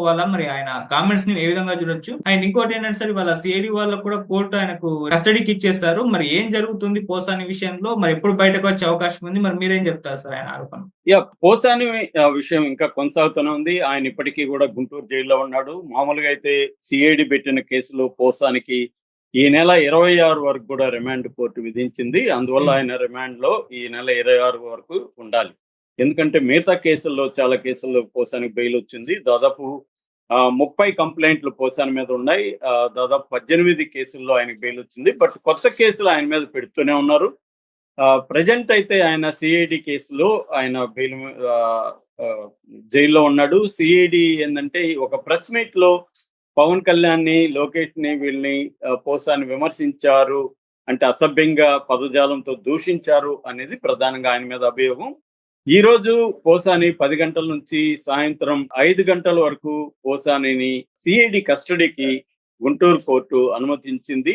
తీసుకోవాలా? మరి ఆయన కామెంట్స్‌ని ఏ విధంగా చూడొచ్చు? అండ్ ఇంకోటేంటంటే సార్ ఇవాళ సీఐడీ వాళ్ళకి కూడా కోర్ట్ ఆయనకు కస్టడీకి ఇచ్చేసారు. మరి ఏం జరుగుతుంది పోసాని విషయంలో? మరి ఎప్పుడు బయటకొచ్చే అవకాశం ఉంది? మరి మీరేం చెప్తారు సార్ ఆయన ఆరోపణ? పోసాని విషయం ఇంకా కొనసాగుతూనే ఉంది. ఆయన ఇప్పటికీ గూడా గుంటూరు జైల్‌లో ఉన్నాడు. మామూలుగా అయితే సీఐడీ పెట్టిన కేసులో పోసానికి ఈ నెల 26 వరకు గూడా రిమాండ్ కోర్ట్ విధించింది. అందువల్ల హ్మ్. ఆయన రిమాండ్‌లో ఈ నెల 26 వరకు ఉండాలి. ఎందుకంటే మిగతా కేసుల్లో చాలా కేసుల్లో పోసానికి బెయిల్ వచ్చింది. దాదాపు 30 కంప్లెయింట్లు పోసాని మీద ఉన్నాయి. దాదాపు 18 కేసుల్లో ఆయనకి బెయిల్ వచ్చింది. బట్ కొత్త కేసులు ఆయన మీద పెడుతూనే ఉన్నారు. ప్రెజెంట్ అయితే ఆయన సిఐడి కేసులో ఆయన బెయిల్ జైల్లో ఉన్నాడు. సిఐడి ఏందంటే ఒక ప్రెస్ మీట్‌లో పవన్ కళ్యాణ్‌ని, లోకేష్‌ని వీళ్ళని పోసాని విమర్శించారు. అంటే అసభ్యంగా పదజాలంతో దూషించారు అనేది ప్రధానంగా ఆయన మీద అభియోగం. ఈరోజు పోసాని 10 గంటల నుంచి సాయంత్రం 5 గంటల వరకు పోసానిని సిఐడి కస్టడీకి గుంటూరు కోర్టు అనుమతించింది.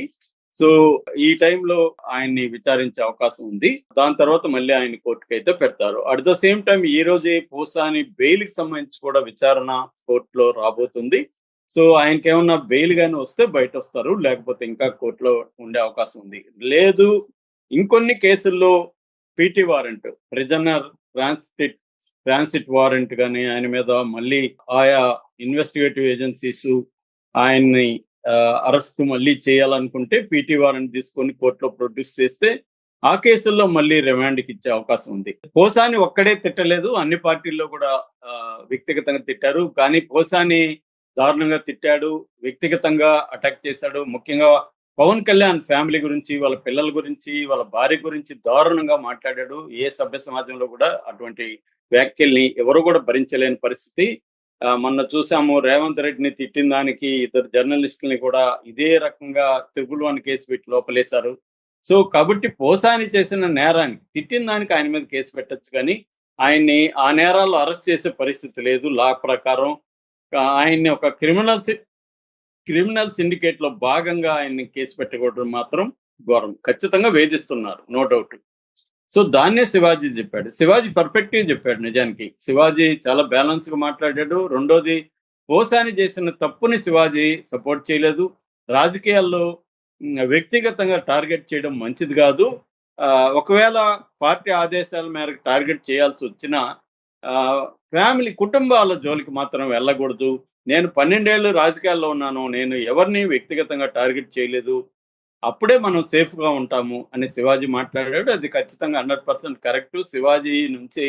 సో, ఈ టైంలో ఆయన్ని విచారించే అవకాశం ఉంది. దాని తర్వాత మళ్ళీ ఆయన కోర్టుకైతే పెడతారు. అట్ ద సేమ్ టైమ్ ఈ రోజే పోసాని బెయిల్‌కి సంబంధించి కూడా విచారణ కోర్టులో రాబోతుంది. సో, ఆయనకేమన్నా బెయిల్ గాని వస్తే బయటొస్తారు. లేకపోతే ఇంకా కోర్టులో ఉండే అవకాశం ఉంది. లేదు ఇంకొన్ని కేసుల్లో PT warrant, prisoner transit warrant గాని ఆయన మీద మళ్ళీ ఆయా ఇన్వెస్టిగేటివ్ ఏజెన్సీస్ ఆయన్ని అరెస్ట్ మళ్ళీ చేయాలనుకుంటే పీటీ వారెంట్ తీసుకొని కోర్టులో ప్రొడ్యూస్ చేస్తే ఆ కేసుల్లో మళ్ళీ రిమాండ్‌కి ఇచ్చే అవకాశం ఉంది. పోసాని ఒక్కడే తిట్టలేదు. అన్ని పార్టీల్లో కూడా వ్యక్తిగతంగా తిట్టారు. కానీ పోసాని దారుణంగా తిట్టాడు. వ్యక్తిగతంగా అటాక్ చేశాడు. ముఖ్యంగా పవన్ కళ్యాణ్ ఫ్యామిలీ గురించి, వాళ్ళ పిల్లల గురించి, వాళ్ళ భార్య గురించి దారుణంగా మాట్లాడాడు. ఏ సభ్య సమాజంలో కూడా అటువంటి వ్యాఖ్యల్ని ఎవరు కూడా భరించలేని పరిస్థితి. మొన్న చూసాము రేవంత్ రెడ్డిని తిట్టిన దానికి ఇద్దరు జర్నలిస్టుల్ని కూడా ఇదే రకంగా త్రిపుల్ వన్ కేసు పెట్టి లోపలేశారు. సో, కాబట్టి పోసాని చేసిన నేరానికి తిట్టిన దానికి ఆయన మీద కేసు పెట్టొచ్చు కానీ, ఆయన్ని ఆ నేరాల్లో అరెస్ట్ చేసే పరిస్థితి లేదు లా ప్రకారం. ఆయన్ని ఒక క్రిమినల్ సిండికేట్‌లో భాగంగా ఆయన్ని కేసు పెట్టకూడదు మాత్రం ఘోరం. ఖచ్చితంగా వేధిస్తున్నారు. No doubt. సో, దాన్నే శివాజీ జెప్పాడు. శివాజీ పర్ఫెక్ట్‌గా జెప్పాడు నిజానికి. శివాజీ చాలా బ్యాలెన్స్‌గా మాట్లాడాడు. రెండోది పోసాని చేసిన తప్పుని శివాజీ సపోర్ట్ చేయలేదు. రాజకీయాల్లో వ్యక్తిగతంగా టార్గెట్ చేయడం మంచిది గాదు. ఒకవేళ పార్టీ ఆదేశాల మేరకు టార్గెట్ చేయాల్సొచ్చినా కుటుంబాల జోలికి మాత్రం వెళ్ళగూడదు. నేను 12 ఏళ్ళు రాజకీయాల్లో ఉన్నాను. నేను ఎవరిని వ్యక్తిగతంగా టార్గెట్ చేయలేదు. అప్పుడే మనం సేఫ్‌గా ఉంటాము అని శివాజీ మాట్లాడాడు. అది ఖచ్చితంగా 100% కరెక్టు. శివాజీ నుంచి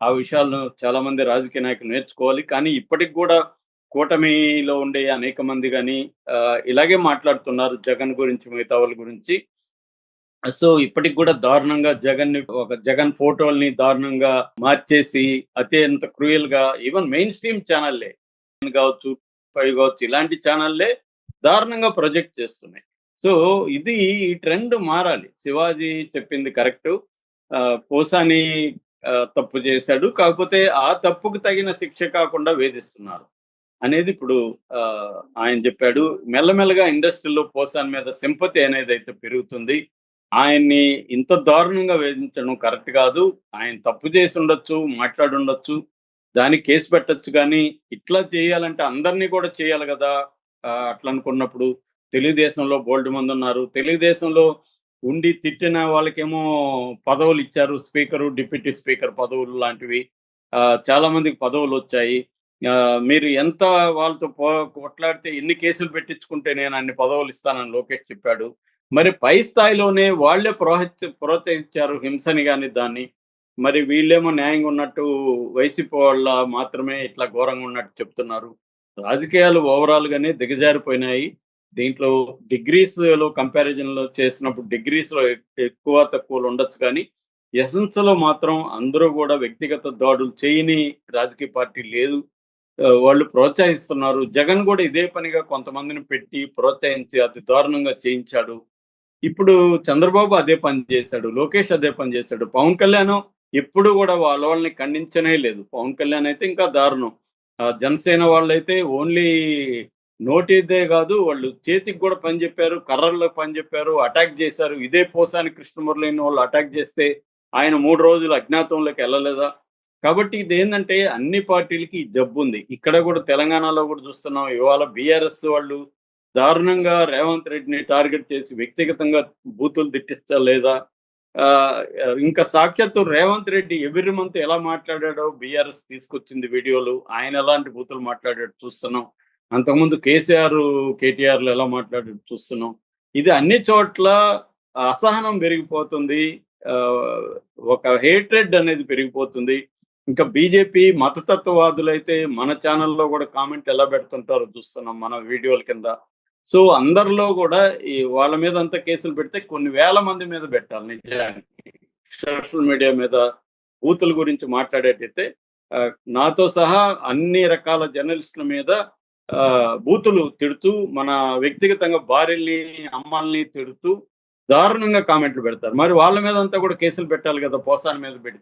ఆ విషయాలను చాలామంది రాజకీయ నాయకులు నేర్చుకోవాలి. కానీ ఇప్పటికి గూడా కూటమిలో ఉండే అనేక మంది గాని ఇలాగే మాట్లాడుతున్నారు జగన్ గురించి, మిగతా వాళ్ళ గురించి. సో, ఇప్పటికి గూడా దారుణంగా జగన్ ఫోటోల్ని దారుణంగా మార్చేసి అత్యంత క్రూయల్‌గా ఈవెన్ మెయిన్ స్ట్రీమ్ ఛానెల్లే గావచ్చు, 5 గావచ్చు ఇలాంటి ఛానెల్లే దారుణంగా ప్రొజెక్ట్ చేస్తున్నాయి. సో, ఈ ట్రెండ్ మారాలి. శివాజీ చెప్పింది కరెక్టు. పోసాని తప్పు చేశాడు. కాకపోతే ఆ తప్పుకు తగిన శిక్ష కాకుండా వేధిస్తున్నారు అనేది ఇప్పుడు ఆయన చెప్పాడు. మెల్లమెల్లగా ఇండస్ట్రీలో పోసాని మీద సింపతి అనేదైతే పెరుగుతుంది. ఆయన్ని ఇంత దారుణంగా వేధించడం కరెక్ట్ కాదు. ఆయన తప్పు చేసుండొచ్చు, మాట్లాడుండొచ్చు. దానికి కేసు పెట్టొచ్చు గానీ, ఇట్లా చేయాలంటే అందరిని కూడా చేయాలి గదా! అట్లనుకున్నప్పుడు తెలుగుదేశంలో బోలెడు మందున్నారు. తెలుగుదేశంలో ఉండి తిట్టిన వాళ్ళకేమో పదవులిచ్చారు. స్పీకరు, డిప్యూటీ స్పీకర్ పదవులు లాంటివి. చాలా మందికి పదవులొచ్చాయి. మీరు ఎంత వాళ్ళతో కొట్లాడితే ఎన్ని కేసులు పెట్టించుకుంటే నేను అన్ని పదవులిస్తానని లోకేష్ చెప్పాడు. మరి పై స్థాయిలోనే వాళ్ళే ప్రోత్సహించారు హింసని గాని దాన్ని. మరి వీళ్ళేమో న్యాయంగా ఉన్నట్టు వైసీపీ వాళ్ళ మాత్రమే ఇట్లా ఘోరంగా ఉన్నట్టు చెప్తున్నారు. రాజకీయాలు ఓవరాల్‌గానే దిగజారిపోయినాయి. దీంట్లో డిగ్రీస్‌లో కంపారిజన్‌లో చేసినప్పుడు డిగ్రీస్‌లో ఎక్కువ తక్కువలు ఉండొచ్చు కానీ, ఎసెన్స్‌లో మాత్రం అందరూ గూడా వ్యక్తిగత దాడులు చేయని రాజకీయ పార్టీ లేదు. వాళ్ళు ప్రోత్సహిస్తున్నారు. జగన్ గూడా ఇదే పనిగా కొంతమందిని పెట్టి ప్రోత్సహించి అతి దారుణంగా చేయించాడు. ఇప్పుడు చంద్రబాబు అదే పని చేశాడు. లోకేష్ అదే పని చేశాడు. పవన్ కళ్యాణ్ ఎప్పుడు గూడా వాళ్ళని ఖండించనే లేదు. పవన్ కళ్యాణ్ అయితే ఇంకా దారుణం. జనసేన వాళ్ళైతే ఓన్లీ నోటిదే గాదు, వాళ్ళు చేతికి గూడా పని జెప్పారు. కర్రలకు పని జెప్పారు. అటాక్ జేశారు. ఇదే పోసాని కృష్ణమురళిని వాళ్ళు అటాక్ జేస్తే ఆయన 3 రోజులు అజ్ఞాతంలోకి ఎళ్ళలేదా? కాబట్టి ఇదేందంటే అన్ని పార్టీలకి ఈ జబ్బు ఉంది. ఇక్కడ కూడా తెలంగాణలో కూడా చూస్తున్నాం. ఇవాళ బీఆర్ఎస్ వాళ్ళు దారుణంగా రేవంత్ రెడ్డిని టార్గెట్ చేసి వ్యక్తిగతంగా బూతులు తిట్టిస్తా లేదా ఆహ్, ఇంకా సాక్షాత్తు రేవంత్ రెడ్డి ఎవ్రి మంత్ ఎలా మాట్లాడాడో బీఆర్ఎస్ తీసుకొచ్చింది వీడియోలు. ఆయన ఎలాంటి బూతులు మాట్లాడాడో చూస్తున్నాం. అంతకుముందు కేసీఆర్, కేటీఆర్‌లు ఎలా మాట్లాడాడో చూస్తున్నాం. ఇది అన్ని చోట్ల అసహనం పెరిగిపోతుంది. ఆహ్, ఒక హేట్రెడ్ అనేది పెరిగిపోతుంది. ఇంకా బీజేపీ మతతత్వవాదులైతే మన ఛానెల్‌లో కూడా కామెంట్ ఎలా పెడుతుంటారో చూస్తున్నాం మన వీడియోల కింద. సో, అందరిలో కూడా ఈ వాళ్ళ మీద అంతా కేసులు పెడితే కొన్ని వేల మంది మీద పెట్టాలి నిజానికి. సోషల్ మీడియా మీద బూతుల గురించి మాట్లాడేటైతే నాతో సహా అన్ని రకాల జర్నలిస్టుల మీద బూతులు తిడుతూ, మన వ్యక్తిగతంగా భార్యల్ని, అమ్మల్ని తిడుతూ దారుణంగా కామెంట్లు పెడతారు. మరి వాళ్ళ మీద అంతా కూడా కేసులు పెట్టాలి కదా! పోసాని మీద పెడితే.